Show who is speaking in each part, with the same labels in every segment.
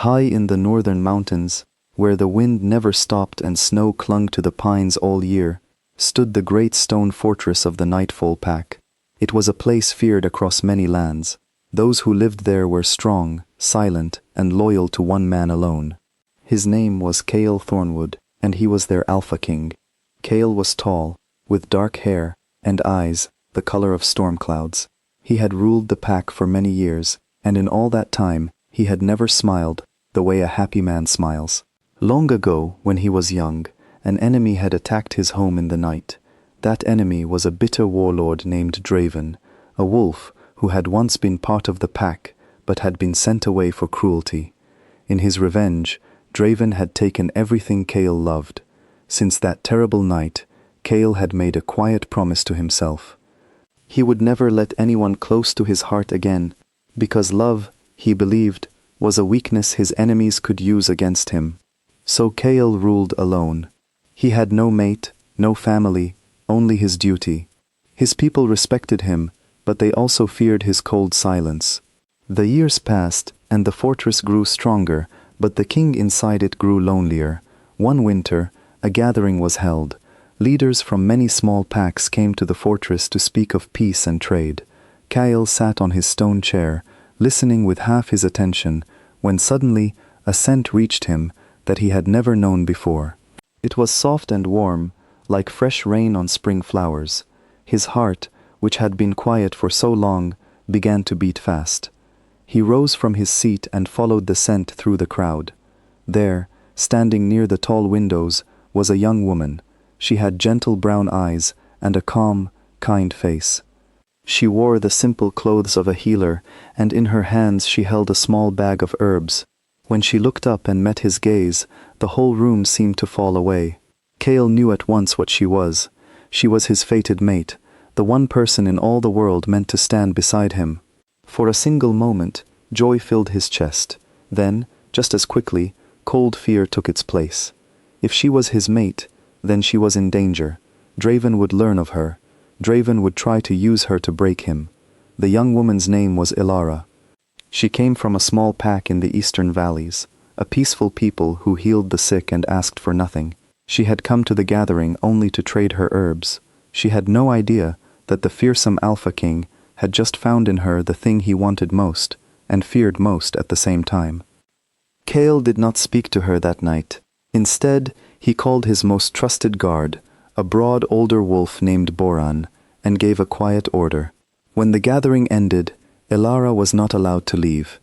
Speaker 1: High in the northern mountains, where the wind never stopped and snow clung to the pines all year, stood the great stone fortress of the Nightfall Pack. It was a place feared across many lands. Those who lived there were strong, silent, and loyal to one man alone. His name was Cale Thornwood, and he was their Alpha King. Cale was tall, with dark hair and eyes the color of storm clouds. He had ruled the pack for many years, and in all that time he had never smiled the way a happy man smiles. Long ago, when he was young, an enemy had attacked his home in the night. That enemy was a bitter warlord named Draven, a wolf who had once been part of the pack but had been sent away for cruelty. In his revenge, Draven had taken everything Cale loved. Since that terrible night, Cale had made a quiet promise to himself. He would never let anyone close to his heart again, because love, he believed, was a weakness his enemies could use against him. So Cale ruled alone. He had no mate, no family, only his duty. His people respected him, but they also feared his cold silence. The years passed, and the fortress grew stronger, but the king inside it grew lonelier. One winter, a gathering was held. Leaders from many small packs came to the fortress to speak of peace and trade. Cale sat on his stone chair, listening with half his attention, when suddenly a scent reached him that he had never known before. It was soft and warm, like fresh rain on spring flowers. His heart, which had been quiet for so long, began to beat fast. He rose from his seat and followed the scent through the crowd. There, standing near the tall windows, was a young woman. She had gentle brown eyes and a calm, kind face. She wore the simple clothes of a healer, and in her hands she held a small bag of herbs. When she looked up and met his gaze, the whole room seemed to fall away. Cale knew at once what she was. She was his fated mate, the one person in all the world meant to stand beside him. For a single moment, joy filled his chest. Then, just as quickly, cold fear took its place. If she was his mate, then she was in danger. Draven would learn of her. Draven would try to use her to break him. The young woman's name was Ilara. She came from a small pack in the eastern valleys, a peaceful people who healed the sick and asked for nothing. She had come to the gathering only to trade her herbs. She had no idea that the fearsome Alpha King had just found in her the thing he wanted most, and feared most at the same time. Cale did not speak to her that night. Instead, he called his most trusted guard, a broad older wolf named Boran, and gave a quiet order. When the gathering ended, Ilara was not allowed to leave.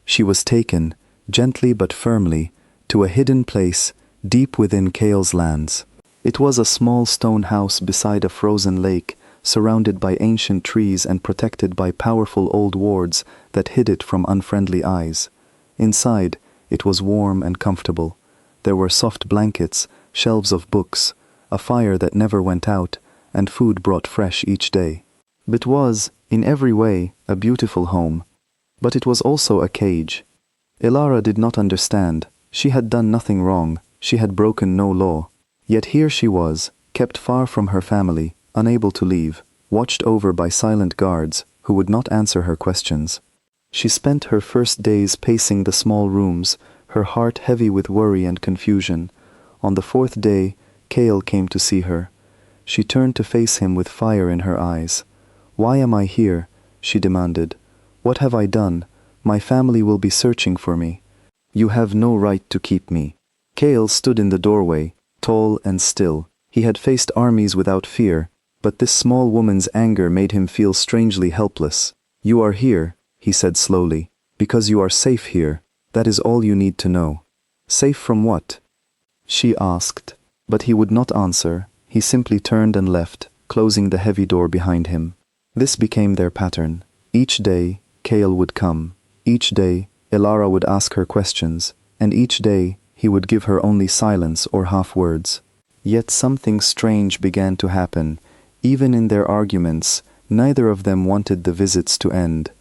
Speaker 1: She was taken, gently but firmly, to a hidden place deep within Cale's lands. It was a small stone house beside a frozen lake, surrounded by ancient trees and protected by powerful old wards that hid it from unfriendly eyes. Inside, it was warm and comfortable. There were soft blankets, shelves of books, a fire that never went out, and food brought fresh each day. It was, in every way, a beautiful home. But it was also a cage. Ilara did not understand. She had done nothing wrong. She had broken no law. Yet here she was, kept far from her family, unable to leave, watched over by silent guards who would not answer her questions. She spent her first days pacing the small rooms, her heart heavy with worry and confusion. On the fourth day, Cale came to see her. She turned to face him with fire in her eyes. "Why am I here?" she demanded. "What have I done? My family will be searching for me. You have no right to keep me." Cale stood in the doorway, tall and still. He had faced armies without fear, but this small woman's anger made him feel strangely helpless. "You are here," he said slowly, "because you are safe here. That is all you need to know." "Safe from what?" she asked, but he would not answer. He simply turned and left, closing the heavy door behind him. This became their pattern. Each day, Cale would come. Each day, Ilara would ask her questions, and each day, he would give her only silence or half words. Yet something strange began to happen. Even in their arguments, neither of them wanted the visits to end.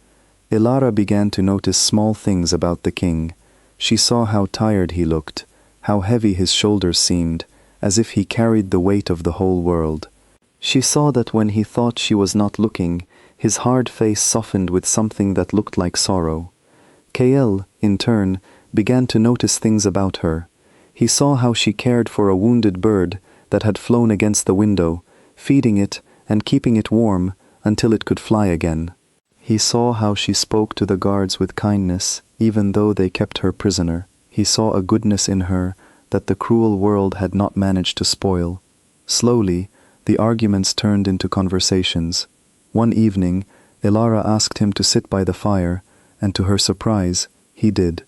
Speaker 1: Ilara began to notice small things about the king. She saw how tired he looked, how heavy his shoulders seemed, as if he carried the weight of the whole world. She saw that when he thought she was not looking, his hard face softened with something that looked like sorrow. Cale, in turn, began to notice things about her. He saw how she cared for a wounded bird that had flown against the window, feeding it and keeping it warm until it could fly again. He saw how she spoke to the guards with kindness, even though they kept her prisoner. He saw a goodness in her that the cruel world had not managed to spoil. Slowly, the arguments turned into conversations. One evening, Elara asked him to sit by the fire, and to her surprise, he did.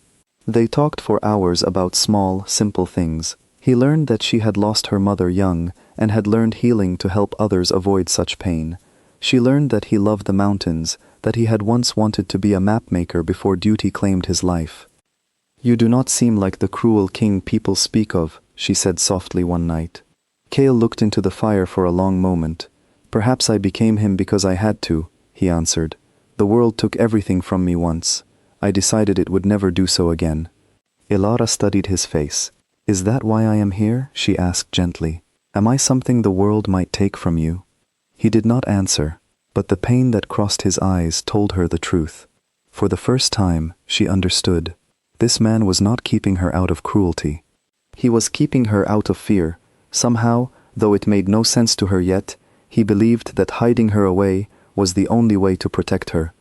Speaker 1: They talked for hours about small, simple things. He learned that she had lost her mother young and had learned healing to help others avoid such pain. She learned that he loved the mountains, that he had once wanted to be a mapmaker before duty claimed his life. "You do not seem like the cruel king people speak of," she said softly one night. Kale looked into the fire for a long moment. "Perhaps I became him because I had to," he answered. "The world took everything from me once. I decided it would never do so again." Elara studied his face. "Is that why I am here?" she asked gently. "Am I something the world might take from you?" He did not answer, but the pain that crossed his eyes told her the truth. For the first time, she understood. This man was not keeping her out of cruelty. He was keeping her out of fear. Somehow, though it made no sense to her yet, he believed that hiding her away was the only way to protect her.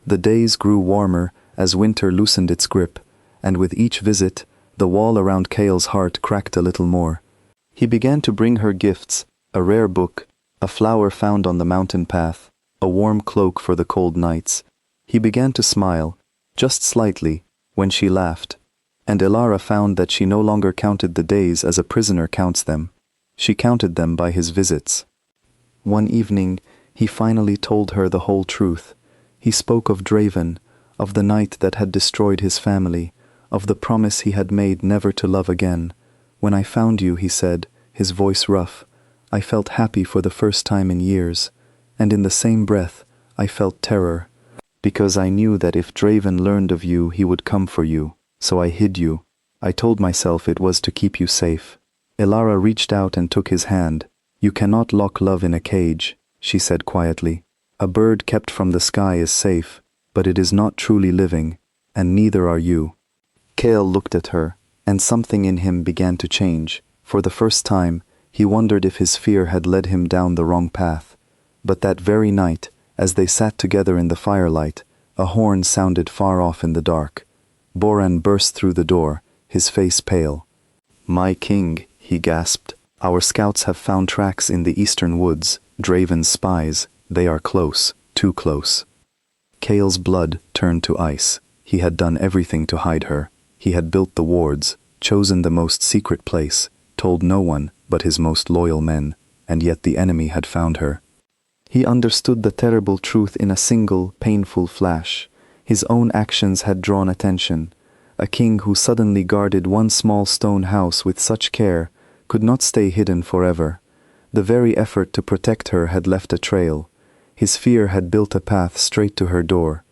Speaker 1: The days grew warmer as winter loosened its grip, and with each visit, the wall around Kale's heart cracked a little more. He began to bring her gifts, a rare book, a flower found on the mountain path, a warm cloak for the cold nights. He began to smile, just slightly, when she laughed, and Elara found that she no longer counted the days as a prisoner counts them. She counted them by his visits. One evening, he finally told her the whole truth. He spoke of Draven, of the night that had destroyed his family, of the promise he had made never to love again. "When I found you," he said, his voice rough, "I felt happy for the first time in years, and in the same breath, I felt terror, because I knew that if Draven learned of you, he would come for you, so I hid you. I told myself it was to keep you safe." Elara reached out and took his hand. "You cannot lock love in a cage," she said quietly. "A bird kept from the sky is safe, but it is not truly living, and neither are you." Kale looked at her, and something in him began to change. For the first time, he wondered if his fear had led him down the wrong path. But that very night, as they sat together in the firelight, a horn sounded far off in the dark. Boran burst through the door, his face pale. "My king," he gasped, "our scouts have found tracks in the eastern woods, Draven's spies. They are close, too close." Kale's blood turned to ice. He had done everything to hide her. He had built the wards, chosen the most secret place, told no one but his most loyal men, and yet the enemy had found her. He understood the terrible truth in a single, painful flash. His own actions had drawn attention. A king who suddenly guarded one small stone house with such care could not stay hidden forever. The very effort to protect her had left a trail. His fear had built a path straight to her door.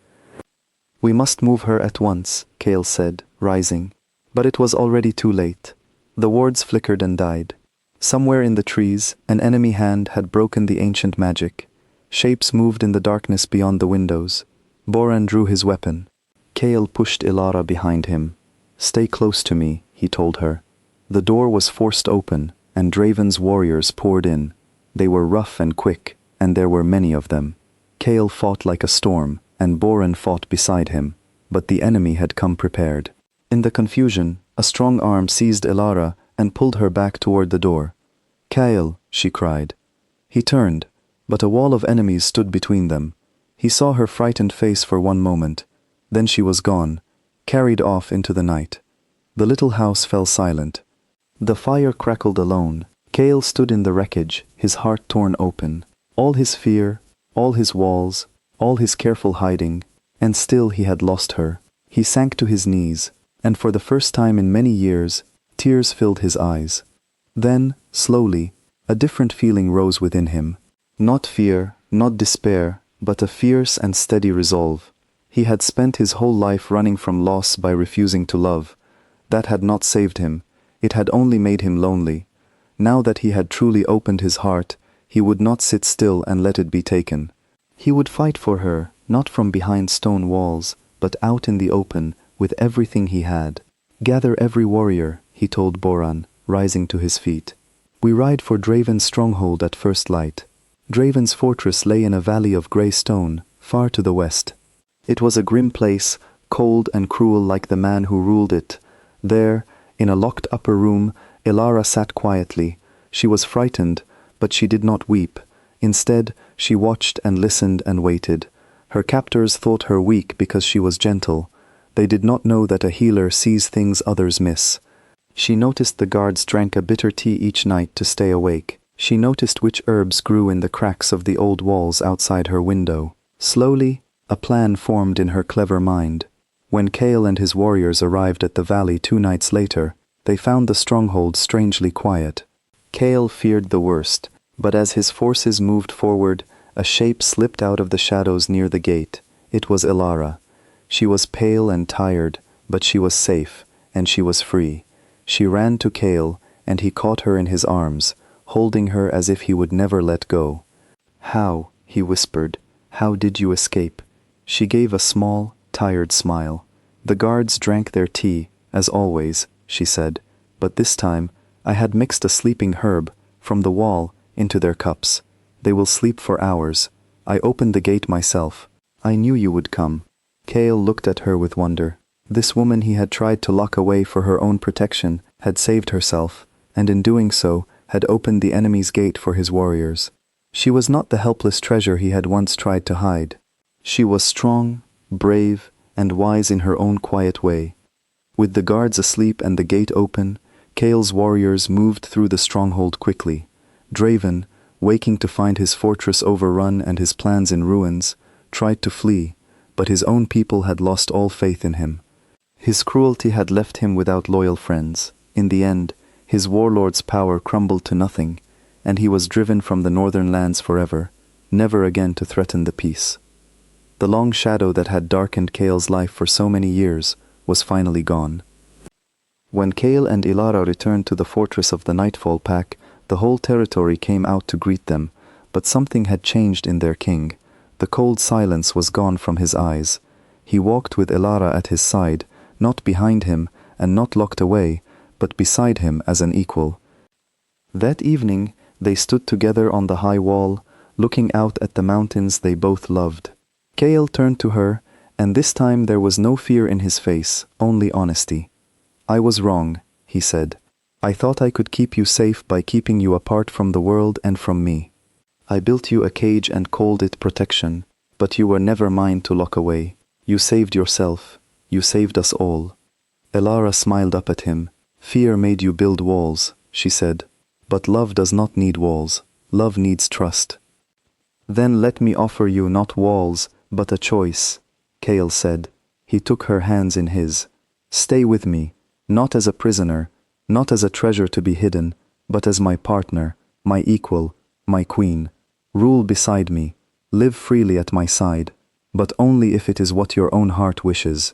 Speaker 1: "We must move her at once," Kale said, rising. But it was already too late. The wards flickered and died. Somewhere in the trees, an enemy hand had broken the ancient magic. Shapes moved in the darkness beyond the windows. Boran drew his weapon. Kale pushed Elara behind him. "Stay close to me," he told her. The door was forced open, and Draven's warriors poured in. They were rough and quick, and there were many of them. Kale fought like a storm, and Boran fought beside him, but the enemy had come prepared. In the confusion, a strong arm seized Elara and pulled her back toward the door. "Kale," she cried. He turned, but a wall of enemies stood between them. He saw her frightened face for one moment. Then she was gone, carried off into the night. The little house fell silent. The fire crackled alone. Kale stood in the wreckage, his heart torn open. All his fear, all his walls, all his careful hiding, and still he had lost her. He sank to his knees, and for the first time in many years, tears filled his eyes. Then, slowly, a different feeling rose within him. Not fear, not despair, but a fierce and steady resolve. He had spent his whole life running from loss by refusing to love. That had not saved him. It had only made him lonely. Now that he had truly opened his heart, he would not sit still and let it be taken. He would fight for her, not from behind stone walls, but out in the open, with everything he had. Gather every warrior, he told Boran, rising to his feet. We ride for Draven's stronghold at first light. Draven's fortress lay in a valley of grey stone, far to the west. It was a grim place, cold and cruel like the man who ruled it. There, in a locked upper room, Elara sat quietly. She was frightened, but she did not weep. Instead, she watched and listened and waited. Her captors thought her weak because she was gentle. They did not know that a healer sees things others miss. She noticed the guards drank a bitter tea each night to stay awake. She noticed which herbs grew in the cracks of the old walls outside her window. Slowly, a plan formed in her clever mind. When Kale and his warriors arrived at the valley 2 nights later, they found the stronghold strangely quiet. Kale feared the worst, but as his forces moved forward, a shape slipped out of the shadows near the gate. It was Elara. She was pale and tired, but she was safe, and she was free. She ran to Kale, and he caught her in his arms, holding her as if he would never let go. "How?" he whispered. "How did you escape?" She gave a small, tired smile. "The guards drank their tea, as always," she said, "but this time I had mixed a sleeping herb, from the wall, into their cups. They will sleep for hours. I opened the gate myself. I knew you would come." Kale looked at her with wonder. This woman he had tried to lock away for her own protection had saved herself, and in doing so had opened the enemy's gate for his warriors. She was not the helpless treasure he had once tried to hide. She was strong, brave, and wise in her own quiet way. With the guards asleep and the gate open, Kale's warriors moved through the stronghold quickly. Draven, waking to find his fortress overrun and his plans in ruins, tried to flee, but his own people had lost all faith in him. His cruelty had left him without loyal friends. In the end, his warlord's power crumbled to nothing, and he was driven from the northern lands forever, never again to threaten the peace. The long shadow that had darkened Kale's life for so many years was finally gone. When Kale and Elara returned to the fortress of the Nightfall Pack, the whole territory came out to greet them, but something had changed in their king. The cold silence was gone from his eyes. He walked with Elara at his side, not behind him and not locked away, but beside him as an equal. That evening, they stood together on the high wall, looking out at the mountains they both loved. Kale turned to her, and this time there was no fear in his face, only honesty. "I was wrong," he said. "I thought I could keep you safe by keeping you apart from the world and from me. I built you a cage and called it protection, but you were never mine to lock away. You saved yourself. You saved us all." Elara smiled up at him. "Fear made you build walls," she said. "But love does not need walls. Love needs trust." "Then let me offer you not walls, but a choice," Kale said. He took her hands in his. "Stay with me, not as a prisoner, not as a treasure to be hidden, but as my partner, my equal, my queen. Rule beside me. Live freely at my side, but only if it is what your own heart wishes."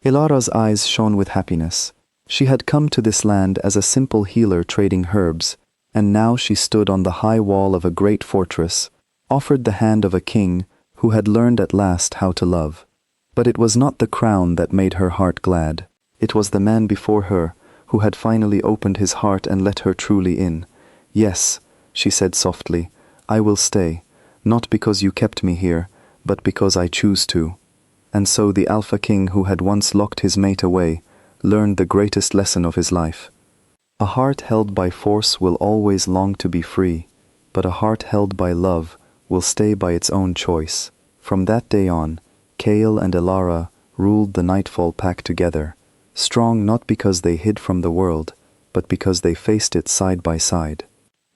Speaker 1: Elara's eyes shone with happiness. She had come to this land as a simple healer trading herbs, and now she stood on the high wall of a great fortress, offered the hand of a king who had learned at last how to love. But it was not the crown that made her heart glad. It was the man before her who had finally opened his heart and let her truly in. "Yes," she said softly, "I will stay, not because you kept me here, but because I choose to." And so the Alpha King who had once locked his mate away learned the greatest lesson of his life. A heart held by force will always long to be free, but a heart held by love will stay by its own choice. From that day on, Kale and Elara ruled the Nightfall Pack together, strong not because they hid from the world, but because they faced it side by side.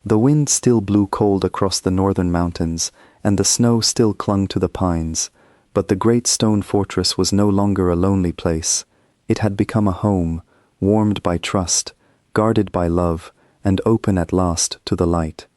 Speaker 1: The wind still blew cold across the northern mountains, and the snow still clung to the pines, but the great stone fortress was no longer a lonely place. It had become a home, warmed by trust, guarded by love, and open at last to the light.